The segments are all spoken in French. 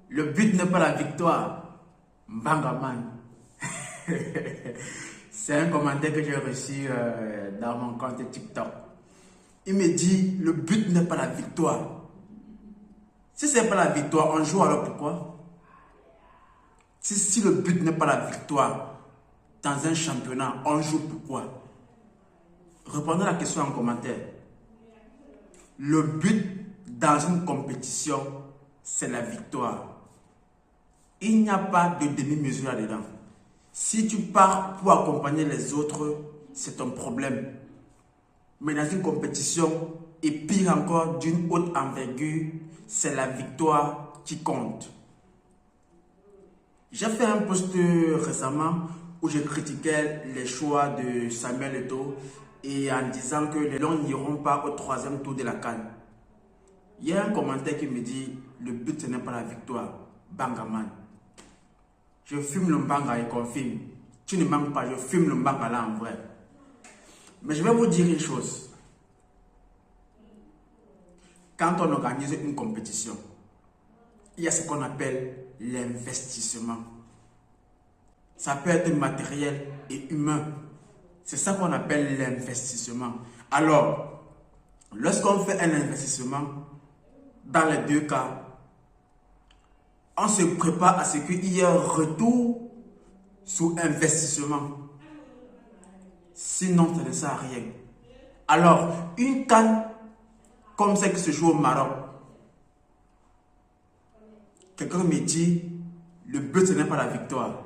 Le but n'est pas la victoire. Bangaman. C'est un commentaire que j'ai reçu dans mon compte TikTok. Il me dit, le but n'est pas la victoire. Si ce n'est pas la victoire, on joue alors pourquoi? Si le but n'est pas la victoire dans un championnat, on joue pourquoi? Répondez à la question en commentaire. Le but dans une compétition, c'est la victoire. Il n'y a pas de demi-mesure là-dedans. Si tu pars pour accompagner les autres, c'est ton problème. Mais dans une compétition, et pire encore d'une haute envergure, c'est la victoire qui compte. J'ai fait un post récemment où je critiquais les choix de Samuel Eto'o et en disant que les Lions n'iront pas au 3e tour de la CAN. Il y a un commentaire qui me dit, le but ce n'est pas la victoire. Bangaman. Je fume le mbanga et confirme. Tu ne manques pas, je fume le mbanga là en vrai. Mais je vais vous dire une chose. Quand on organise une compétition, il y a ce qu'on appelle l'investissement. Ça peut être matériel et humain. C'est ça qu'on appelle l'investissement. Alors, lorsqu'on fait un investissement, dans les deux cas, on se prépare à ce qu'il y ait un retour sur investissement. Sinon, ça ne sert à rien. Alors, une CAN comme celle qui se joue au Maroc, quelqu'un me dit, le but ce n'est pas la victoire.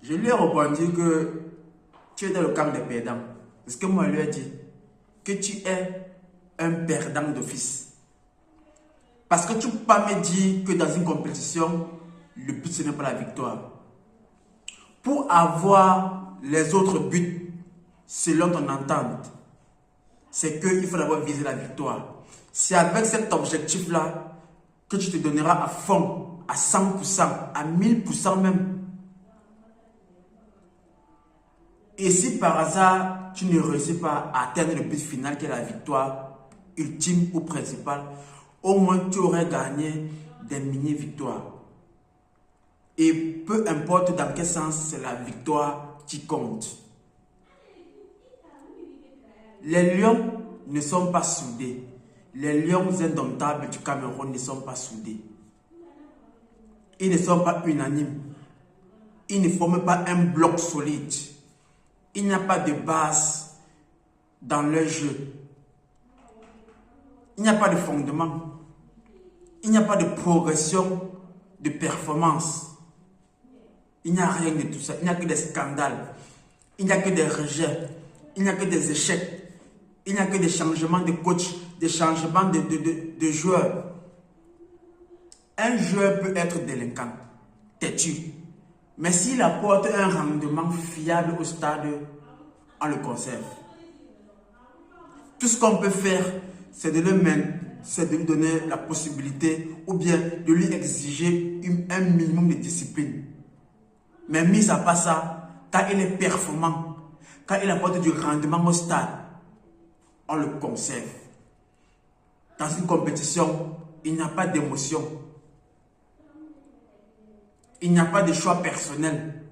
Je lui ai répondu que tu es dans le camp des perdants. Parce que moi, je lui ai dit que tu es un perdant d'office. Parce que tu ne peux pas me dire que dans une compétition, le but ce n'est pas la victoire. Pour avoir les autres buts, selon ton entente, c'est qu'il faut d'abord viser la victoire. C'est avec cet objectif-là que tu te donneras à fond, à 100%, à 1000% même. Et si par hasard, tu ne réussis pas à atteindre le but final qui est la victoire ultime ou principale, au moins tu aurais gagné des mini-victoires. Et peu importe dans quel sens, c'est la victoire qui compte. Les Lions ne sont pas soudés. Les Lions indomptables du Cameroun ne sont pas soudés. Ils ne sont pas unanimes. Ils ne forment pas un bloc solide. Il n'y a pas de base dans leur jeu. Il n'y a pas de fondement. Il n'y a pas de progression de performance. Il n'y a rien de tout ça. Il n'y a que des scandales. Il n'y a que des rejets. Il n'y a que des échecs. Il n'y a que des changements de coach, des changements de joueurs. Un joueur peut être délinquant, têtu. Mais s'il apporte un rendement fiable au stade, on le conserve. Tout ce qu'on peut faire, c'est de lui donner la possibilité ou bien de lui exiger un minimum de discipline. Mais mis à part ça, quand il est performant, quand il apporte du rendement au stade, on le conserve. Dans une compétition, il n'y a pas d'émotion. Il n'y a pas de choix personnel.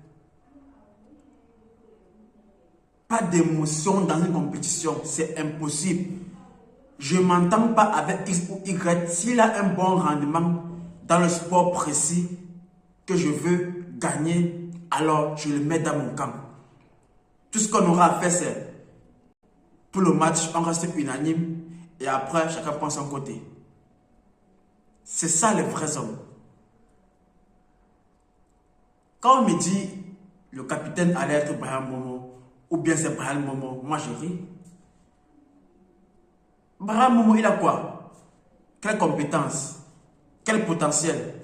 Pas d'émotion dans une compétition, c'est impossible. Je ne m'entends pas avec X ou Y. S'il a un bon rendement dans le sport précis que je veux gagner, alors je le mets dans mon camp. Tout ce qu'on aura à faire, c'est pour le match, on reste unanime et après, chacun prend son côté. C'est ça les vrais hommes. Quand on me dit le capitaine allait être Brian Momo ou bien c'est Brian Momo, moi je ris. Brian Momo, il a quoi? Quelle compétence? Quel potentiel?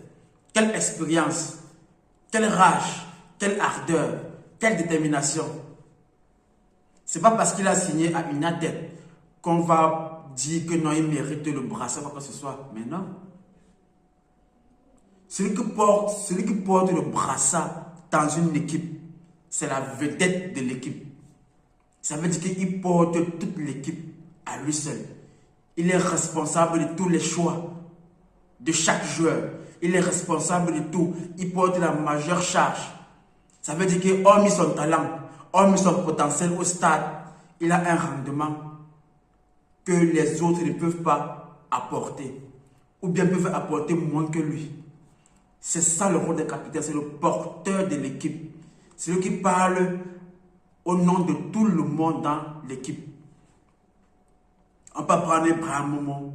Quelle expérience? Quelle rage? Quelle ardeur? Quelle détermination? C'est pas parce qu'il a signé à United qu'on va dire que non, il mérite le brassard, quoi que ce soit. Mais non. Celui qui porte le brassard dans une équipe, c'est la vedette de l'équipe. Ça veut dire qu'il porte toute l'équipe à lui seul. Il est responsable de tous les choix de chaque joueur. Il est responsable de tout. Il porte la majeure charge. Ça veut dire que, hormis son talent, hormis son potentiel au stade, il a un rendement que les autres ne peuvent pas apporter. Ou bien peuvent apporter moins que lui. C'est ça le rôle des capitaines, c'est le porteur de l'équipe. C'est lui qui parle au nom de tout le monde dans l'équipe. On peut prendre Abraham Momo,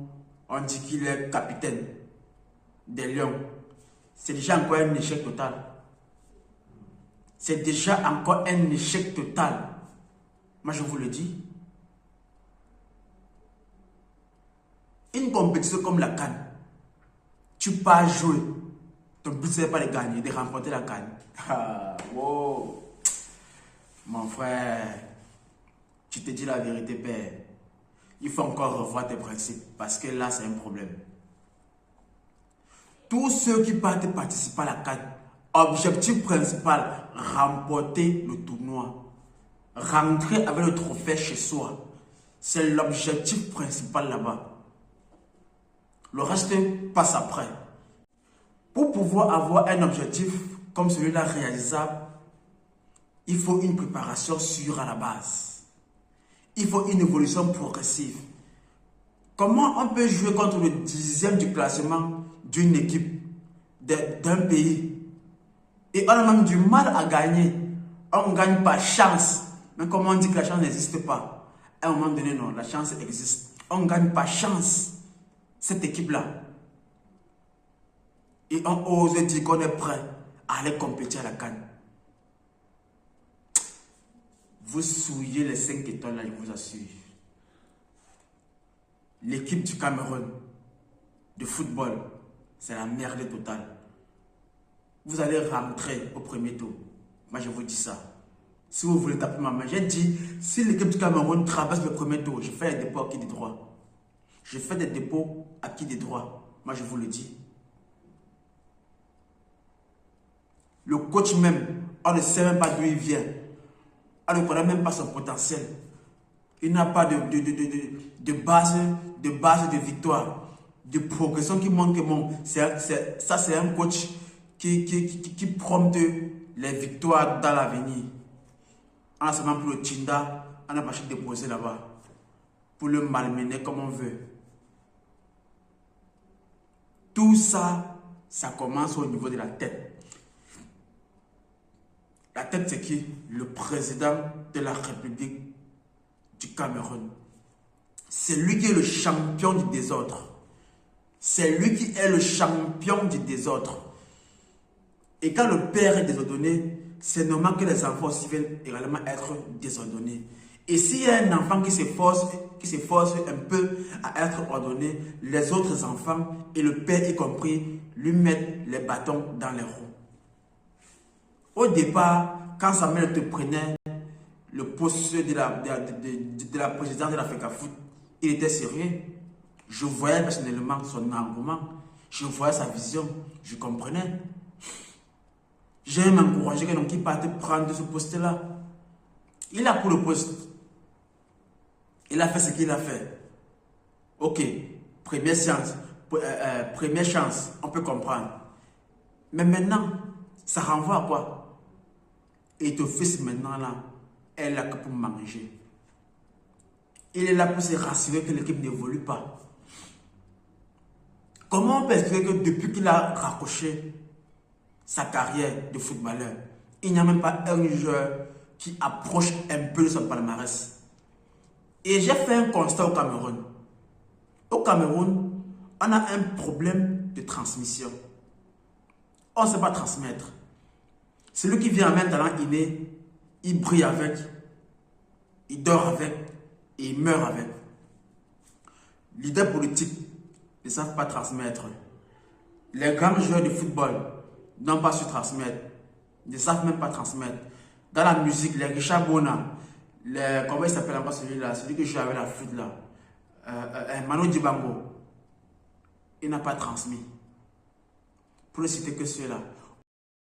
on dit qu'il est capitaine des Lions. C'est déjà encore un échec total. C'est déjà encore un échec total. Moi, je vous le dis. Une compétition comme la CAN, tu pars jouer. Ton but, ce n'est pas de gagner, de remporter la CAN. Ah, wow. Mon frère, tu te dis la vérité, père. Il faut encore revoir tes principes parce que là, c'est un problème. Tous ceux qui partent participer à la CAN, objectif principal, remporter le tournoi. Rentrer avec le trophée chez soi. C'est l'objectif principal là-bas. Le reste passe après. Pour pouvoir avoir un objectif comme celui-là réalisable, il faut une préparation sûre à la base. Il faut une évolution progressive. Comment on peut jouer contre le 10e du classement d'une équipe, d'un pays, et on a même du mal à gagner? On ne gagne pas chance. Mais comment on dit que la chance n'existe pas? À un moment donné, non, la chance existe. On ne gagne pas chance, cette équipe-là. Et on ose dire qu'on est prêt à aller compétir à la CAN. Vous souillez les 5 étoiles là, je vous assure. L'équipe du Cameroun de football, c'est la merde totale. Vous allez rentrer au premier tour. Moi, je vous dis ça. Si vous voulez taper ma main, j'ai dit, si l'équipe du Cameroun traverse le premier tour, je fais des dépôts acquis des droits. Je fais des dépôts acquis des droits. Moi, je vous le dis. Le coach même, on ne sait même pas d'où il vient. On ne connaît même pas son potentiel. Il n'a pas de base de victoire, de progression qui montre que bon, ça c'est un coach qui prompte les victoires dans l'avenir. On a seulement pour le Tinda, on a pas cherché de déposer là-bas. Pour le malmener comme on veut. Tout ça, ça commence au niveau de la tête. La tête, c'est qui? Le président de la République du Cameroun. C'est lui qui est le champion du désordre. C'est lui qui est le champion du désordre. Et quand le père est désordonné, c'est normal que les enfants aussi viennent également être désordonnés. Et s'il y a un enfant qui s'efforce un peu à être ordonné, les autres enfants, et le père y compris, lui mettent les bâtons dans les roues. Au départ, quand Samuel te prenait le poste de la présidence de la FECAFOOT, il était sérieux. Je voyais personnellement son engouement. Je voyais sa vision. Je comprenais. J'ai même encouragé quelqu'un qui partait prendre ce poste-là. Il a pris le poste. Il a fait ce qu'il a fait. Ok, première chance, on peut comprendre. Mais maintenant, ça renvoie à quoi? Et ton fils maintenant là, elle est là que pour manger. Il est là pour se rassurer que l'équipe n'évolue pas. Comment on peut expliquer que depuis qu'il a raccroché sa carrière de footballeur, il n'y a même pas un joueur qui approche un peu de son palmarès? Et j'ai fait un constat au Cameroun. Au Cameroun, on a un problème de transmission. On ne sait pas transmettre. Celui qui vient avec un talent inné, il brille avec, il dort avec et il meurt avec. Les leaders politiques ne savent pas transmettre. Les grands joueurs de football n'ont pas su transmettre, ne savent même pas transmettre. Dans la musique, les Richard Bona, comment il s'appelle encore celui-là, celui qui joue avec la flûte là, Manu Dibango, il n'a pas transmis. Pour ne citer que ceux-là.